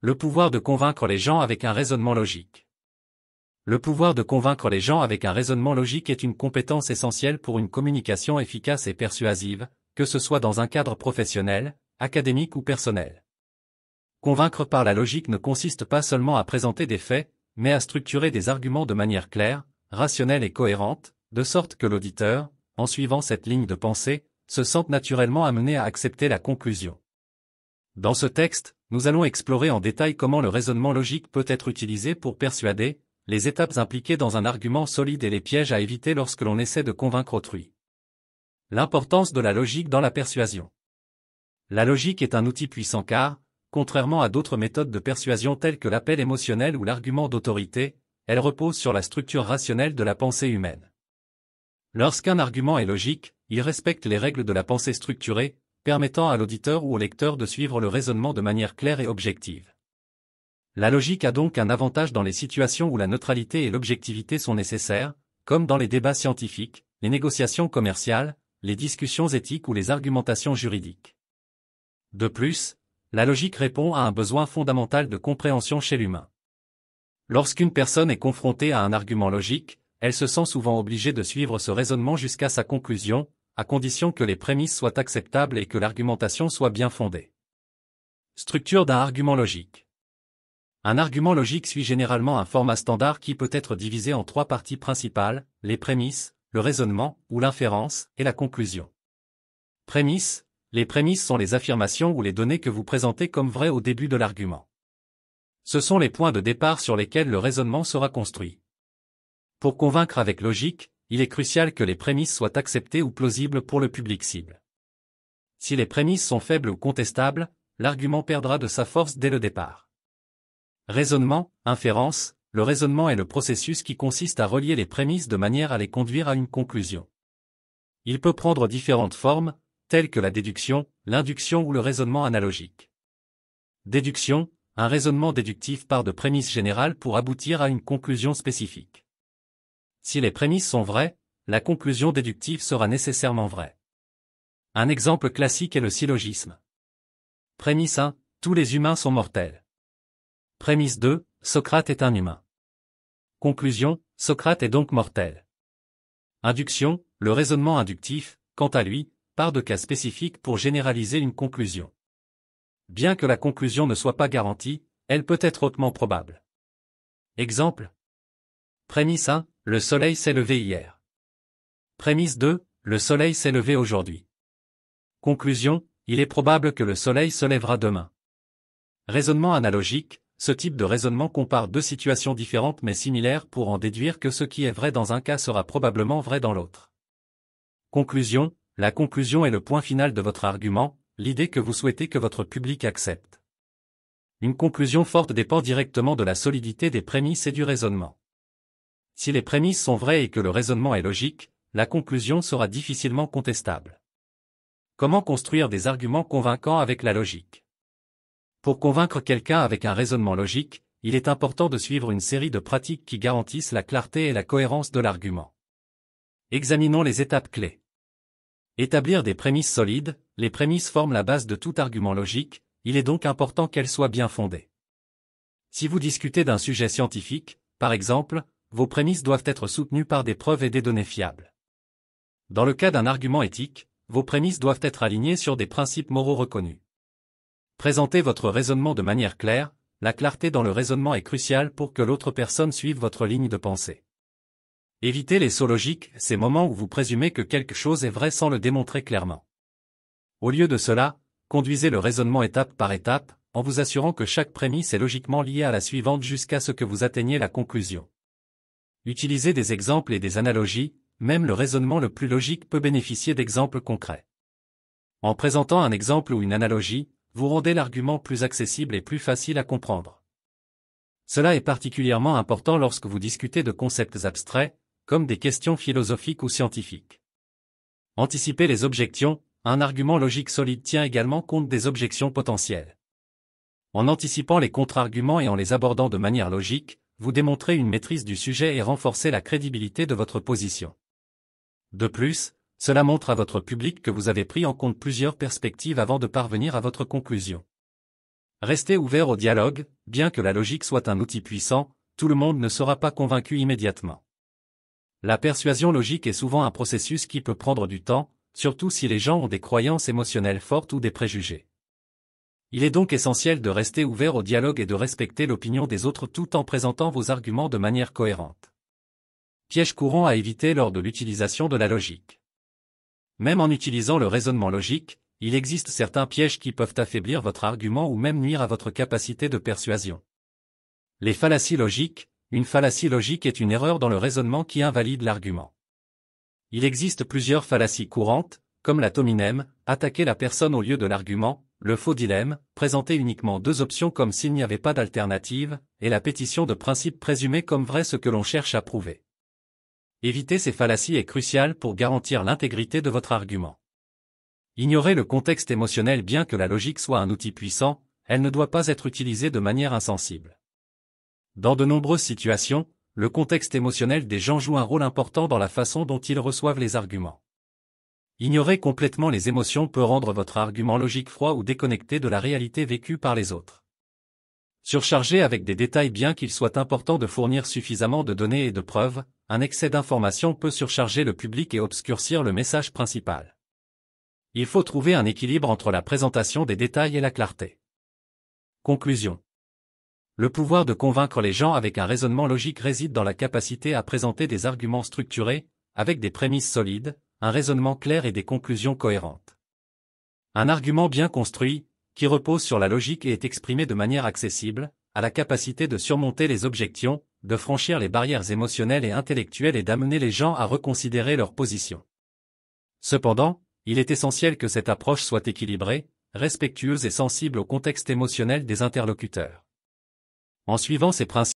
Le pouvoir de convaincre les gens avec un raisonnement logique. Le pouvoir de convaincre les gens avec un raisonnement logique est une compétence essentielle pour une communication efficace et persuasive, que ce soit dans un cadre professionnel, académique ou personnel. Convaincre par la logique ne consiste pas seulement à présenter des faits, mais à structurer des arguments de manière claire, rationnelle et cohérente, de sorte que l'auditeur, en suivant cette ligne de pensée, se sente naturellement amené à accepter la conclusion. Dans ce texte, nous allons explorer en détail comment le raisonnement logique peut être utilisé pour persuader, les étapes impliquées dans un argument solide et les pièges à éviter lorsque l'on essaie de convaincre autrui. L'importance de la logique dans la persuasion. La logique est un outil puissant car, contrairement à d'autres méthodes de persuasion telles que l'appel émotionnel ou l'argument d'autorité, elle repose sur la structure rationnelle de la pensée humaine. Lorsqu'un argument est logique, il respecte les règles de la pensée structurée, permettant à l'auditeur ou au lecteur de suivre le raisonnement de manière claire et objective. La logique a donc un avantage dans les situations où la neutralité et l'objectivité sont nécessaires, comme dans les débats scientifiques, les négociations commerciales, les discussions éthiques ou les argumentations juridiques. De plus, la logique répond à un besoin fondamental de compréhension chez l'humain. Lorsqu'une personne est confrontée à un argument logique, elle se sent souvent obligée de suivre ce raisonnement jusqu'à sa conclusion, à condition que les prémices soient acceptables et que l'argumentation soit bien fondée. Structure d'un argument logique. Un argument logique suit généralement un format standard qui peut être divisé en 3 parties principales, les prémices, le raisonnement, ou l'inférence, et la conclusion. Prémices. Les prémices sont les affirmations ou les données que vous présentez comme vraies au début de l'argument. Ce sont les points de départ sur lesquels le raisonnement sera construit. Pour convaincre avec logique, il est crucial que les prémices soient acceptées ou plausibles pour le public cible. Si les prémices sont faibles ou contestables, l'argument perdra de sa force dès le départ. Raisonnement, inférence, le raisonnement est le processus qui consiste à relier les prémices de manière à les conduire à une conclusion. Il peut prendre différentes formes, telles que la déduction, l'induction ou le raisonnement analogique. Déduction, un raisonnement déductif part de prémices générales pour aboutir à une conclusion spécifique. Si les prémices sont vraies, la conclusion déductive sera nécessairement vraie. Un exemple classique est le syllogisme. Prémisse 1, tous les humains sont mortels. Prémisse 2, Socrate est un humain. Conclusion, Socrate est donc mortel. Induction, le raisonnement inductif, quant à lui, part de cas spécifiques pour généraliser une conclusion. Bien que la conclusion ne soit pas garantie, elle peut être hautement probable. Exemple. Prémisse 1, le soleil s'est levé hier. Prémisse 2, le soleil s'est levé aujourd'hui. Conclusion, il est probable que le soleil se lèvera demain. Raisonnement analogique, ce type de raisonnement compare 2 situations différentes mais similaires pour en déduire que ce qui est vrai dans un cas sera probablement vrai dans l'autre. Conclusion, la conclusion est le point final de votre argument, l'idée que vous souhaitez que votre public accepte. Une conclusion forte dépend directement de la solidité des prémices et du raisonnement. Si les prémices sont vraies et que le raisonnement est logique, la conclusion sera difficilement contestable. Comment construire des arguments convaincants avec la logique? Pour convaincre quelqu'un avec un raisonnement logique, il est important de suivre une série de pratiques qui garantissent la clarté et la cohérence de l'argument. Examinons les étapes clés. Établir des prémices solides, les prémices forment la base de tout argument logique, il est donc important qu'elles soient bien fondées. Si vous discutez d'un sujet scientifique, par exemple, vos prémices doivent être soutenues par des preuves et des données fiables. Dans le cas d'un argument éthique, vos prémices doivent être alignées sur des principes moraux reconnus. Présentez votre raisonnement de manière claire, la clarté dans le raisonnement est cruciale pour que l'autre personne suive votre ligne de pensée. Évitez les sauts logiques, ces moments où vous présumez que quelque chose est vrai sans le démontrer clairement. Au lieu de cela, conduisez le raisonnement étape par étape, en vous assurant que chaque prémisse est logiquement liée à la suivante jusqu'à ce que vous atteigniez la conclusion. Utilisez des exemples et des analogies, même le raisonnement le plus logique peut bénéficier d'exemples concrets. En présentant un exemple ou une analogie, vous rendez l'argument plus accessible et plus facile à comprendre. Cela est particulièrement important lorsque vous discutez de concepts abstraits, comme des questions philosophiques ou scientifiques. Anticipez les objections, un argument logique solide tient également compte des objections potentielles. En anticipant les contre-arguments et en les abordant de manière logique, vous démontrez une maîtrise du sujet et renforcez la crédibilité de votre position. De plus, cela montre à votre public que vous avez pris en compte plusieurs perspectives avant de parvenir à votre conclusion. Restez ouvert au dialogue, bien que la logique soit un outil puissant, tout le monde ne sera pas convaincu immédiatement. La persuasion logique est souvent un processus qui peut prendre du temps, surtout si les gens ont des croyances émotionnelles fortes ou des préjugés. Il est donc essentiel de rester ouvert au dialogue et de respecter l'opinion des autres tout en présentant vos arguments de manière cohérente. Piège courant à éviter lors de l'utilisation de la logique. Même en utilisant le raisonnement logique, il existe certains pièges qui peuvent affaiblir votre argument ou même nuire à votre capacité de persuasion. Les fallacies logiques. Une fallacie logique est une erreur dans le raisonnement qui invalide l'argument. Il existe plusieurs fallacies courantes, comme la tominem, attaquer la personne au lieu de l'argument, le faux dilemme, présenter uniquement deux options comme s'il n'y avait pas d'alternative, et la pétition de principe présumée comme vrai ce que l'on cherche à prouver. Éviter ces fallacies est crucial pour garantir l'intégrité de votre argument. Ignorer le contexte émotionnel. Bien que la logique soit un outil puissant, elle ne doit pas être utilisée de manière insensible. Dans de nombreuses situations, le contexte émotionnel des gens joue un rôle important dans la façon dont ils reçoivent les arguments. Ignorer complètement les émotions peut rendre votre argument logique froid ou déconnecté de la réalité vécue par les autres. Surchargé avec des détails. Bien qu'il soit important de fournir suffisamment de données et de preuves, un excès d'informations peut surcharger le public et obscurcir le message principal. Il faut trouver un équilibre entre la présentation des détails et la clarté. Conclusion. Le pouvoir de convaincre les gens avec un raisonnement logique réside dans la capacité à présenter des arguments structurés, avec des prémices solides, un raisonnement clair et des conclusions cohérentes. Un argument bien construit, qui repose sur la logique et est exprimé de manière accessible, a la capacité de surmonter les objections, de franchir les barrières émotionnelles et intellectuelles et d'amener les gens à reconsidérer leur position. Cependant, il est essentiel que cette approche soit équilibrée, respectueuse et sensible au contexte émotionnel des interlocuteurs. En suivant ces principes,